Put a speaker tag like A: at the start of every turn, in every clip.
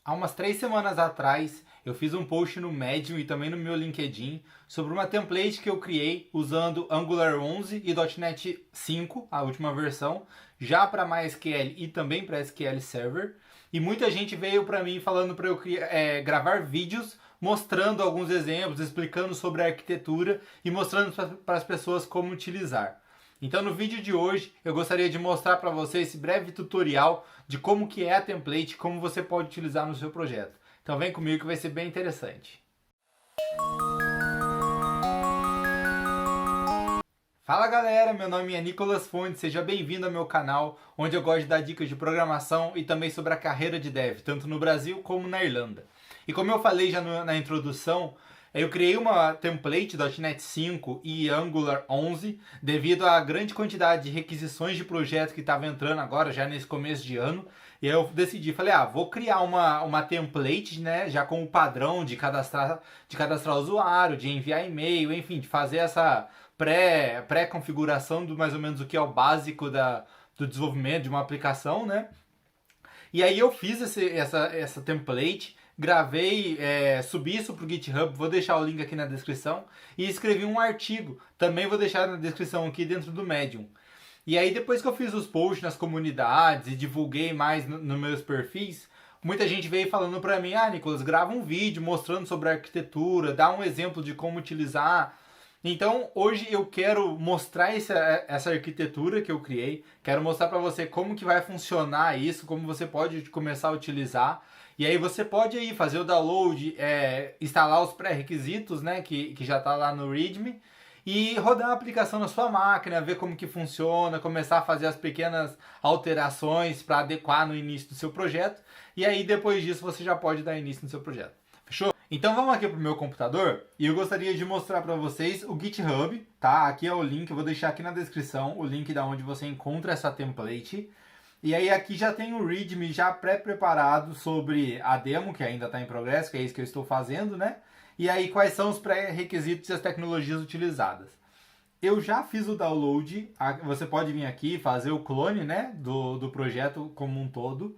A: Há umas 3 semanas atrás, eu fiz um post no Medium e também no meu LinkedIn sobre uma template que eu criei usando Angular 11 e .NET 5, a última versão, já para MySQL e também para SQL Server. E muita gente veio para mim falando para eu gravar vídeos mostrando alguns exemplos, explicando sobre a arquitetura e mostrando para as pessoas como utilizar. Então no vídeo de hoje eu gostaria de mostrar para você esse breve tutorial de como que é a template, como você pode utilizar no seu projeto. Então vem comigo que vai ser bem interessante. Fala galera, meu nome é Nicolas Fontes, seja bem-vindo ao meu canal, onde eu gosto de dar dicas de programação e também sobre a carreira de dev, tanto no Brasil como na Irlanda. E como eu falei já na introdução, eu criei uma template .NET 5 e Angular 11 devido à grande quantidade de requisições de projeto que estava entrando agora, já nesse começo de ano. E aí eu decidi, falei, vou criar uma template, né, já com o padrão de cadastrar usuário, de enviar e-mail, enfim, de fazer essa pré-configuração do mais ou menos o que é o básico do desenvolvimento de uma aplicação, né? E aí eu fiz essa template, gravei, subi isso para o GitHub, vou deixar o link aqui na descrição, e escrevi um artigo, também vou deixar na descrição aqui dentro do Medium. E aí depois que eu fiz os posts nas comunidades e divulguei mais nos meus perfis, muita gente veio falando para mim, Nicolas, grava um vídeo mostrando sobre a arquitetura, dá um exemplo de como utilizar. Então hoje eu quero mostrar essa arquitetura que eu criei, quero mostrar para você como que vai funcionar isso, como você pode começar a utilizar. E aí você pode aí fazer o download, instalar os pré-requisitos, né, que já está lá no README, e rodar a aplicação na sua máquina, ver como que funciona, começar a fazer as pequenas alterações para adequar no início do seu projeto. E aí depois disso você já pode dar início no seu projeto. Fechou? Então vamos aqui pro meu computador e eu gostaria de mostrar para vocês o GitHub, tá? Aqui é o link, eu vou deixar aqui na descrição o link da onde você encontra essa template. E aí aqui já tem o README já pré-preparado sobre a demo, que ainda está em progresso, que é isso que eu estou fazendo, né? E aí quais são os pré-requisitos e as tecnologias utilizadas. Eu já fiz o download, você pode vir aqui fazer o clone, né, do projeto como um todo.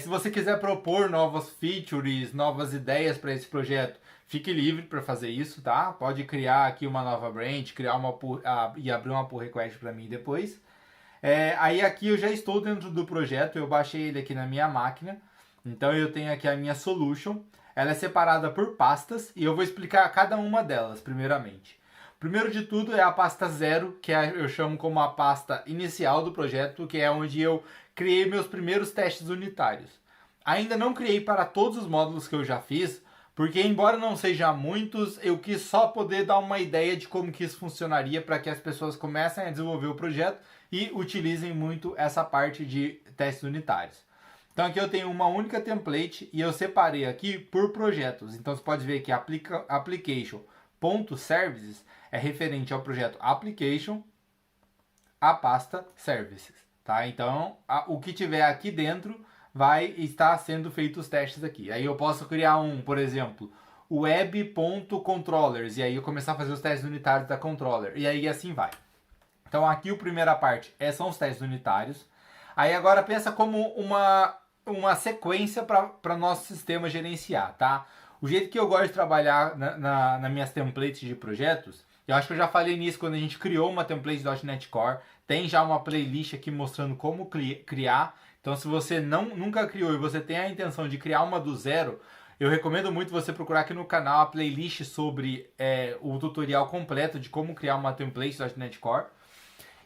A: Se você quiser propor novas features, novas ideias para esse projeto, fique livre para fazer isso, tá? Pode criar aqui uma nova branch, criar e abrir uma pull request para mim depois. Aí aqui eu já estou dentro do projeto, eu baixei ele aqui na minha máquina. Então eu tenho aqui a minha solution, ela é separada por pastas e eu vou explicar cada uma delas primeiramente. Primeiro de tudo é a pasta 0, que eu chamo como a pasta inicial do projeto, que é onde eu criei meus primeiros testes unitários. Ainda não criei para todos os módulos que eu já fiz, porque embora não sejam muitos, eu quis só poder dar uma ideia de como que isso funcionaria para que as pessoas comecem a desenvolver o projeto e utilizem muito essa parte de testes unitários. Então aqui eu tenho uma única template e eu separei aqui por projetos. Então você pode ver que application.services é referente ao projeto application, a pasta services, tá? Então o que tiver aqui dentro vai estar sendo feitos os testes aqui. Aí eu posso criar por exemplo, web.controllers e aí eu começar a fazer os testes unitários da controller e aí assim vai. Então aqui a primeira parte são os testes unitários. Aí agora pensa como uma sequência para nosso sistema gerenciar, tá? O jeito que eu gosto de trabalhar nas minhas templates de projetos, eu acho que eu já falei nisso quando a gente criou uma template .NET Core, tem já uma playlist aqui mostrando como criar. Então se você nunca criou e você tem a intenção de criar uma do zero, eu recomendo muito você procurar aqui no canal a playlist sobre o tutorial completo de como criar uma template .NET Core.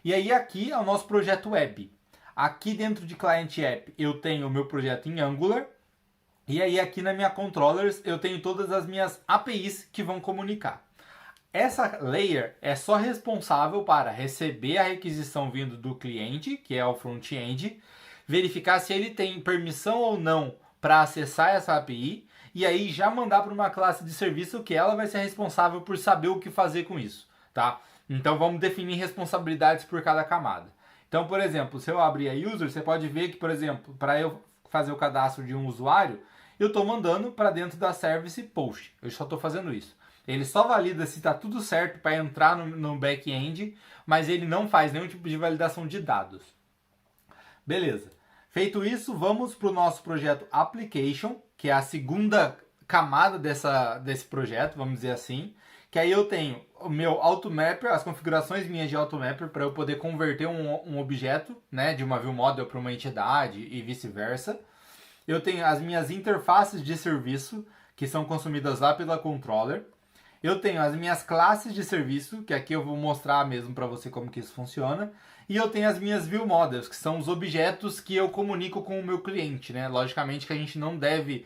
A: E aí aqui é o nosso projeto web. Aqui dentro de Client App eu tenho o meu projeto em Angular. E aí aqui na minha Controllers eu tenho todas as minhas APIs que vão comunicar. Essa layer é só responsável para receber a requisição vindo do cliente, que é o front-end, verificar se ele tem permissão ou não para acessar essa API, e aí já mandar para uma classe de serviço que ela vai ser responsável por saber o que fazer com isso, tá? Então vamos definir responsabilidades por cada camada. Então, por exemplo, se eu abrir a user, você pode ver que, por exemplo, para eu fazer o cadastro de um usuário, eu estou mandando para dentro da service post. Eu só estou fazendo isso. Ele só valida se está tudo certo para entrar no back-end, mas ele não faz nenhum tipo de validação de dados. Beleza. Feito isso, vamos para o nosso projeto Application, que é a segunda camada desse projeto, vamos dizer assim. Que aí eu tenho o meu AutoMapper, as configurações minhas de AutoMapper para eu poder converter um objeto, né, de uma ViewModel para uma entidade e vice-versa. Eu tenho as minhas interfaces de serviço, que são consumidas lá pela controller. Eu tenho as minhas classes de serviço, que aqui eu vou mostrar mesmo para você como que isso funciona. E eu tenho as minhas ViewModels, que são os objetos que eu comunico com o meu cliente, né? Logicamente que a gente não deve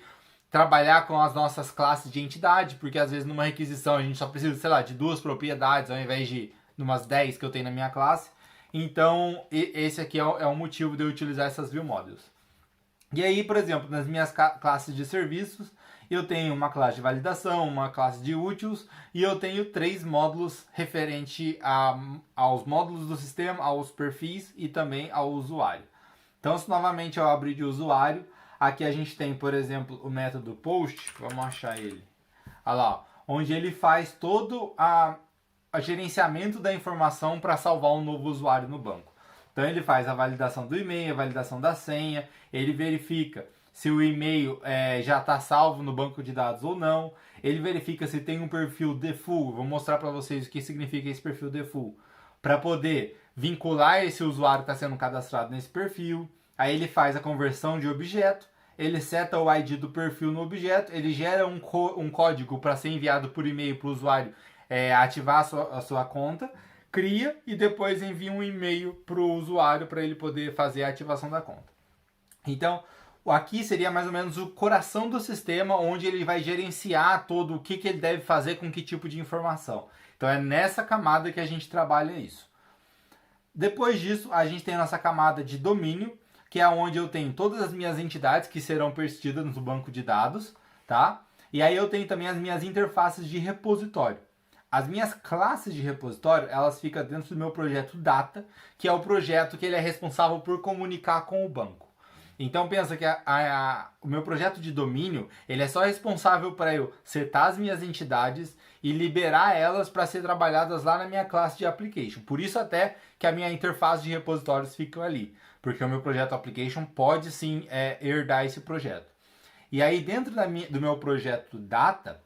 A: trabalhar com as nossas classes de entidade, porque às vezes numa requisição a gente só precisa, sei lá, de 2 propriedades ao invés de umas 10 que eu tenho na minha classe. Então, esse aqui é o motivo de eu utilizar essas ViewModels. E aí, por exemplo, nas minhas classes de serviços, eu tenho uma classe de validação, uma classe de úteis e eu tenho 3 módulos referente aos módulos do sistema, aos perfis e também ao usuário. Então, se novamente eu abrir de usuário, aqui a gente tem, por exemplo, o método post, vamos achar ele, olha lá, onde ele faz todo o gerenciamento da informação para salvar um novo usuário no banco. Então ele faz a validação do e-mail, a validação da senha, ele verifica se o e-mail já está salvo no banco de dados ou não, ele verifica se tem um perfil default, vou mostrar para vocês o que significa esse perfil default, para poder vincular esse usuário que está sendo cadastrado nesse perfil. Aí ele faz a conversão de objeto, ele seta o ID do perfil no objeto, ele gera um código para ser enviado por e-mail para o usuário ativar a sua conta, cria e depois envia um e-mail para o usuário para ele poder fazer a ativação da conta. Então, aqui seria mais ou menos o coração do sistema, onde ele vai gerenciar todo o que ele deve fazer com que tipo de informação. Então é nessa camada que a gente trabalha isso. Depois disso, a gente tem a nossa camada de domínio, que é onde eu tenho todas as minhas entidades que serão persistidas no banco de dados, tá? E aí eu tenho também as minhas interfaces de repositório. As minhas classes de repositório, elas ficam dentro do meu projeto Data, que é o projeto que ele é responsável por comunicar com o banco. Então pensa que o meu projeto de domínio, ele é só responsável para eu setar as minhas entidades e liberar elas para ser trabalhadas lá na minha classe de application. Por isso até que a minha interface de repositórios fica ali, porque o meu projeto application pode sim herdar esse projeto. E aí dentro do meu projeto Data,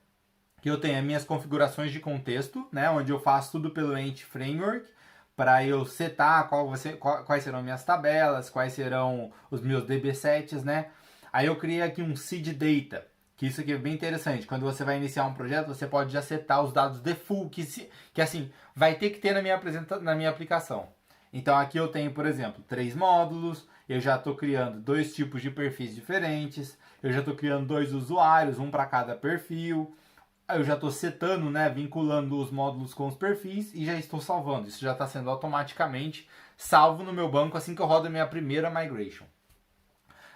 A: que eu tenho as minhas configurações de contexto, né, onde eu faço tudo pelo Entity Framework, para eu setar quais serão minhas tabelas, quais serão os meus DB7s, né? Aí eu criei aqui um seed data, que isso aqui é bem interessante. Quando você vai iniciar um projeto, você pode já setar os dados default, que assim, vai ter que ter na minha aplicação. Então aqui eu tenho, por exemplo, 3 módulos, eu já estou criando 2 tipos de perfis diferentes, eu já estou criando 2 usuários, um para cada perfil. Eu já estou setando, né, vinculando os módulos com os perfis e já estou salvando. Isso já está sendo automaticamente salvo no meu banco assim que eu rodo a minha primeira migration.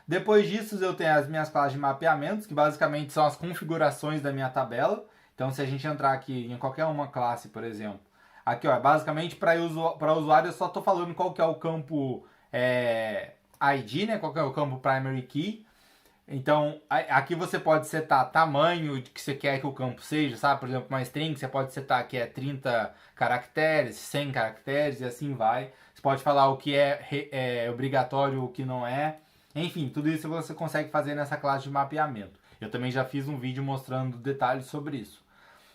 A: Depois disso eu tenho as minhas classes de mapeamentos, que basicamente são as configurações da minha tabela. Então se a gente entrar aqui em qualquer uma classe, por exemplo, aqui ó, basicamente para usuário eu só estou falando qual que é o campo ID, né, qual que é o campo primary key. Então, aqui você pode setar tamanho que você quer que o campo seja, sabe? Por exemplo, uma string você pode setar que é 30 caracteres, 100 caracteres e assim vai. Você pode falar o que é obrigatório, o que não é. Enfim, tudo isso você consegue fazer nessa classe de mapeamento. Eu também já fiz um vídeo mostrando detalhes sobre isso.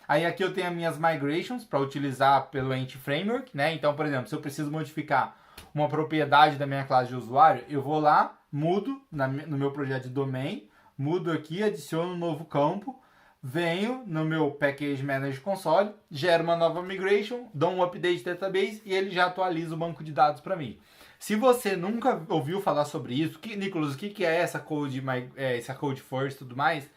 A: Aí aqui eu tenho as minhas migrations para utilizar pelo Entity Framework, né? Então, por exemplo, se eu preciso modificar uma propriedade da minha classe de usuário, eu vou lá, mudo no meu projeto de domain, mudo aqui, adiciono um novo campo, venho no meu Package Manager Console, gero uma nova migration, dou um update database e ele já atualiza o banco de dados para mim. Se você nunca ouviu falar sobre isso, Nicolas, o que é essa code first e tudo mais,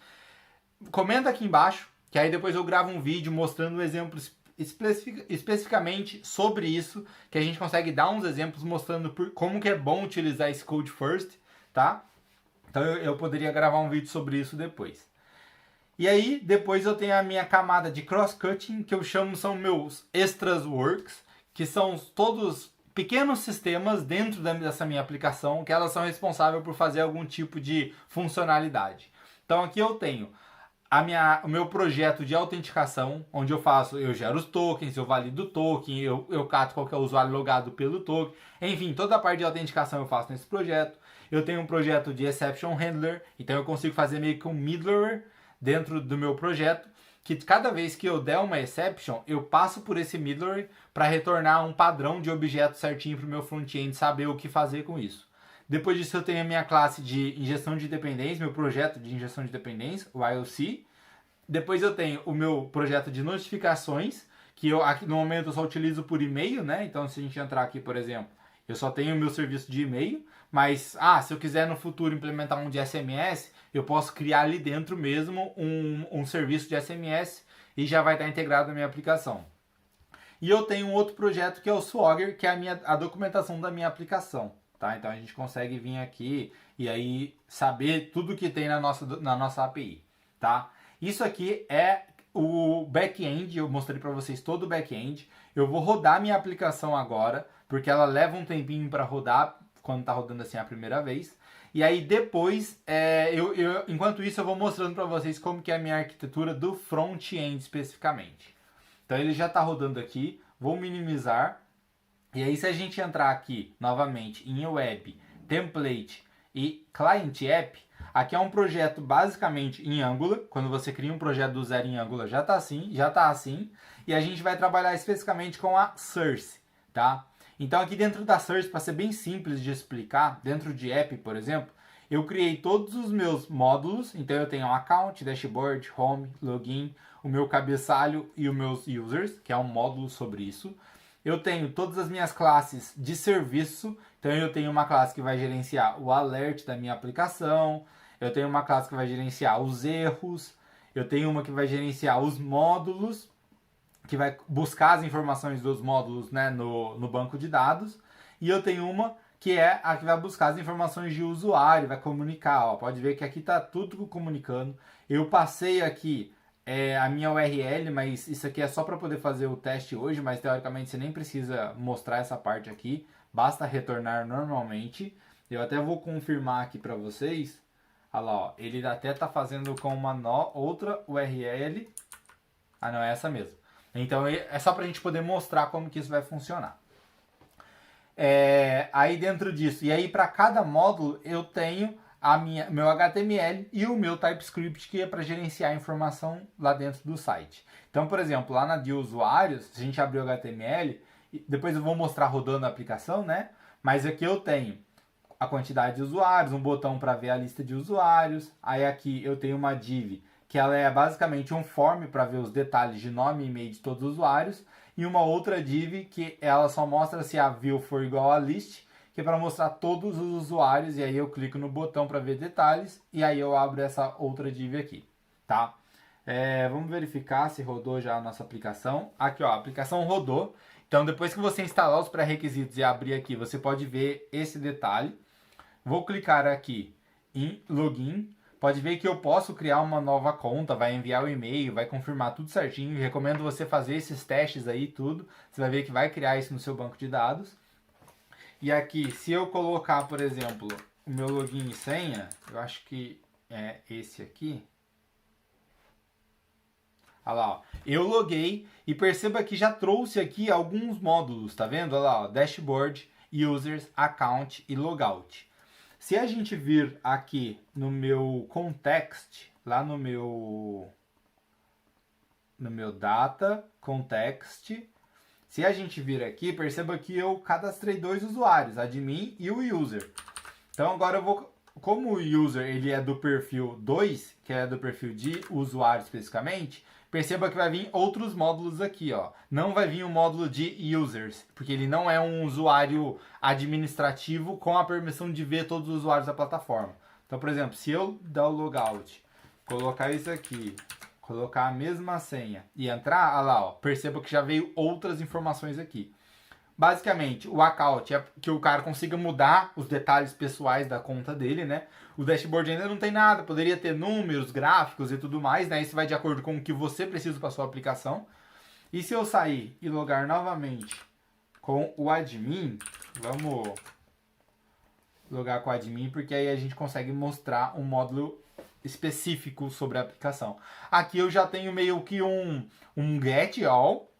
A: comenta aqui embaixo, que aí depois eu gravo um vídeo mostrando exemplos especificamente sobre isso, que a gente consegue dar uns exemplos mostrando como que é bom utilizar esse code first, tá? Então eu poderia gravar um vídeo sobre isso depois. E aí, depois eu tenho a minha camada de cross-cutting, que eu chamo são meus extras works, que são todos pequenos sistemas dentro dessa minha aplicação, que elas são responsáveis por fazer algum tipo de funcionalidade. Então aqui eu tenho o meu projeto de autenticação, onde eu gero os tokens, eu valido o token, eu cato qual que é o usuário logado pelo token, enfim, toda a parte de autenticação eu faço nesse projeto. Eu tenho um projeto de Exception Handler, então eu consigo fazer meio que um middleware dentro do meu projeto, que cada vez que eu der uma exception, eu passo por esse middleware para retornar um padrão de objeto certinho para o meu front-end saber o que fazer com isso. Depois disso eu tenho a minha classe de injeção de dependência, meu projeto de injeção de dependência, o IOC. Depois eu tenho o meu projeto de notificações, que eu aqui no momento eu só utilizo por e-mail, né? Então se a gente entrar aqui, por exemplo, eu só tenho o meu serviço de e-mail, mas se eu quiser no futuro implementar um de SMS, eu posso criar ali dentro mesmo um serviço de SMS e já vai estar integrado na minha aplicação. E eu tenho um outro projeto que é o Swagger, que é a documentação da minha aplicação. Tá? Então a gente consegue vir aqui e aí saber tudo que tem na nossa API. Tá? Isso aqui é o back-end, eu mostrei para vocês todo o back-end. Eu vou rodar minha aplicação agora, porque ela leva um tempinho para rodar, quando está rodando assim a primeira vez. E aí depois, enquanto isso, eu vou mostrando para vocês como que é a minha arquitetura do front-end especificamente. Então ele já está rodando aqui, vou minimizar. E aí se a gente entrar aqui novamente em Web, Template e Client App, aqui é um projeto basicamente em Angular. Quando você cria um projeto do zero em Angular já está assim. E a gente vai trabalhar especificamente com a Source, tá? Então aqui dentro da Source, para ser bem simples de explicar, dentro de App, por exemplo, eu criei todos os meus módulos. Então eu tenho um account, dashboard, home, login, o meu cabeçalho e os meus users, que é um módulo sobre isso. Eu tenho todas as minhas classes de serviço. Então eu tenho uma classe que vai gerenciar o alert da minha aplicação. Eu tenho uma classe que vai gerenciar os erros. Eu tenho uma que vai gerenciar os módulos, que vai buscar as informações dos módulos, né, no banco de dados. E eu tenho uma que é a que vai buscar as informações de usuário, vai comunicar. Ó, pode ver que aqui está tudo comunicando. Eu passei aqui a minha URL, mas isso aqui é só para poder fazer o teste hoje, mas teoricamente você nem precisa mostrar essa parte aqui, basta retornar normalmente. Eu até vou confirmar aqui para vocês. Olha lá, ó, ele até está fazendo com uma outra URL. Ah, não, é essa mesmo. Então é só para a gente poder mostrar como que isso vai funcionar. Aí dentro disso, e aí para cada módulo eu tenho meu HTML e o meu TypeScript, que é para gerenciar a informação lá dentro do site. Então, por exemplo, lá na de usuários, se a gente abrir o HTML, depois eu vou mostrar rodando a aplicação, né? Mas aqui eu tenho a quantidade de usuários, um botão para ver a lista de usuários. Aí aqui eu tenho uma div, que ela é basicamente um form para ver os detalhes de nome e e-mail de todos os usuários. E uma outra div que ela só mostra se a view for igual a list, que é para mostrar todos os usuários, e aí eu clico no botão para ver detalhes, e aí eu abro essa outra div aqui, tá? Vamos verificar se rodou já a nossa aplicação. Aqui, ó, a aplicação rodou. Então, depois que você instalar os pré-requisitos e abrir aqui, você pode ver esse detalhe. Vou clicar aqui em Login. Pode ver que eu posso criar uma nova conta, vai enviar o e-mail, vai confirmar tudo certinho. Recomendo você fazer esses testes aí, tudo. Você vai ver que vai criar isso no seu banco de dados. E aqui, se eu colocar, por exemplo, o meu login e senha, eu acho que é esse aqui. Olha lá, ó. Eu loguei e perceba que já trouxe aqui alguns módulos, tá vendo? Olha lá, ó, dashboard, users, account e logout. Se a gente vir aqui no meu context, lá no meu data, context, se a gente vir aqui, perceba que eu cadastrei dois usuários, admin e o user. Então agora eu vou, como o user ele é do perfil 2, que é do perfil de usuário especificamente, perceba que vai vir outros módulos aqui, ó. Não vai vir o módulo de users, porque ele não é um usuário administrativo com a permissão de ver todos os usuários da plataforma. Então, por exemplo, se eu dar o logout, colocar isso aqui, colocar a mesma senha e entrar, olha lá, ó, perceba que já veio outras informações aqui. Basicamente, o account é que o cara consiga mudar os detalhes pessoais da conta dele, né? O dashboard ainda não tem nada, poderia ter números, gráficos e tudo mais, né? Isso vai de acordo com o que você precisa para sua aplicação. E se eu sair e logar novamente com o admin, vamos logar com o admin, porque aí a gente consegue mostrar um módulo específico sobre a aplicação. Aqui eu já tenho meio que um get all,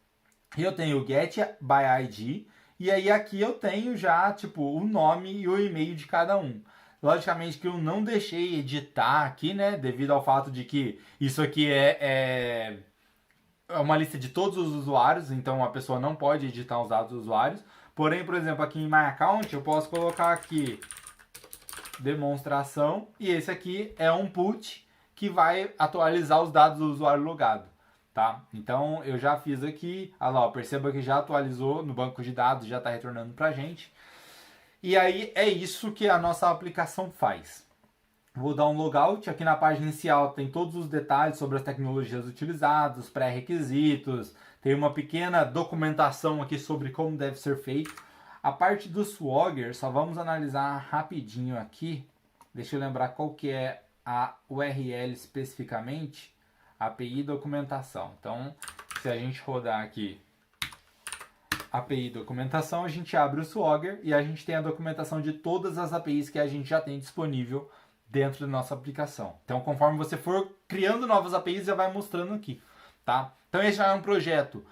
A: e eu tenho o get by ID, e aí aqui eu tenho já tipo o nome e o e-mail de cada um. Logicamente que eu não deixei editar aqui, né? Devido ao fato de que isso aqui é uma lista de todos os usuários, então a pessoa não pode editar os dados dos usuários. Porém, por exemplo, aqui em My Account eu posso colocar aqui demonstração e esse aqui é um put que vai atualizar os dados do usuário logado, tá? Então eu já fiz aqui, olha lá, perceba que já atualizou no banco de dados, já está retornando para a gente. E aí é isso que a nossa aplicação faz. Vou dar um logout, aqui na página inicial tem todos os detalhes sobre as tecnologias utilizadas, os pré-requisitos, tem uma pequena documentação aqui sobre como deve ser feito. A parte do Swagger, só vamos analisar rapidinho aqui. Deixa eu lembrar qual que é a URL especificamente. API documentação. Então, se a gente rodar aqui API documentação, a gente abre o Swagger e a gente tem a documentação de todas as APIs que a gente já tem disponível dentro da nossa aplicação. Então, conforme você for criando novas APIs, já vai mostrando aqui, tá? Então, esse já é um projeto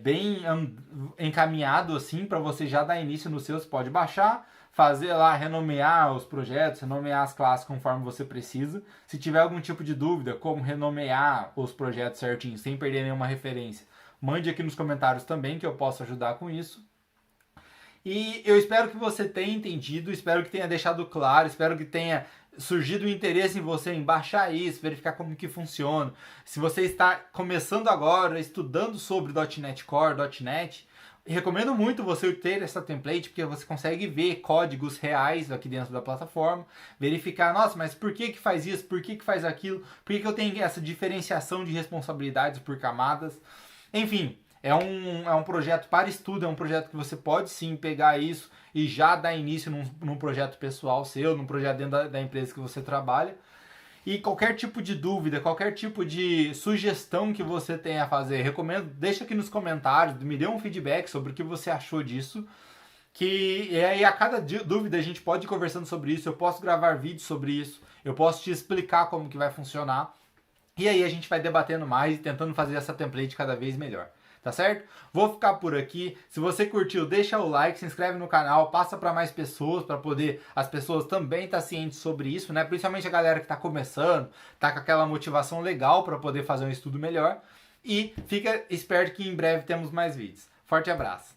A: bem encaminhado assim para você já dar início nos seus. Pode baixar, fazer lá, renomear os projetos, renomear as classes conforme você precisa. Se tiver algum tipo de dúvida, como renomear os projetos certinho, sem perder nenhuma referência, mande aqui nos comentários também que eu posso ajudar com isso. E eu espero que você tenha entendido, espero que tenha deixado claro, espero que tenha surgido o interesse em você em baixar isso, verificar como que funciona. Se você está começando agora, estudando sobre .NET Core, .NET, recomendo muito você ter essa template, porque você consegue ver códigos reais aqui dentro da plataforma, verificar, nossa, mas por que faz isso, por que faz aquilo, por que eu tenho essa diferenciação de responsabilidades por camadas. Enfim, é um projeto para estudo, é um projeto que você pode sim pegar isso e já dar início num projeto pessoal seu, num projeto dentro da empresa que você trabalha. E qualquer tipo de dúvida, qualquer tipo de sugestão que você tenha a fazer, recomendo, deixa aqui nos comentários, me dê um feedback sobre o que você achou disso. E aí a cada dúvida a gente pode ir conversando sobre isso, eu posso gravar vídeos sobre isso, eu posso te explicar como que vai funcionar. E aí a gente vai debatendo mais e tentando fazer essa template cada vez melhor. Tá certo? Vou ficar por aqui. Se você curtiu, deixa o like, se inscreve no canal, passa para mais pessoas, para poder as pessoas também estar cientes sobre isso, né? Principalmente a galera que está começando, tá com aquela motivação legal para poder fazer um estudo melhor. E fica esperto que em breve temos mais vídeos. Forte abraço!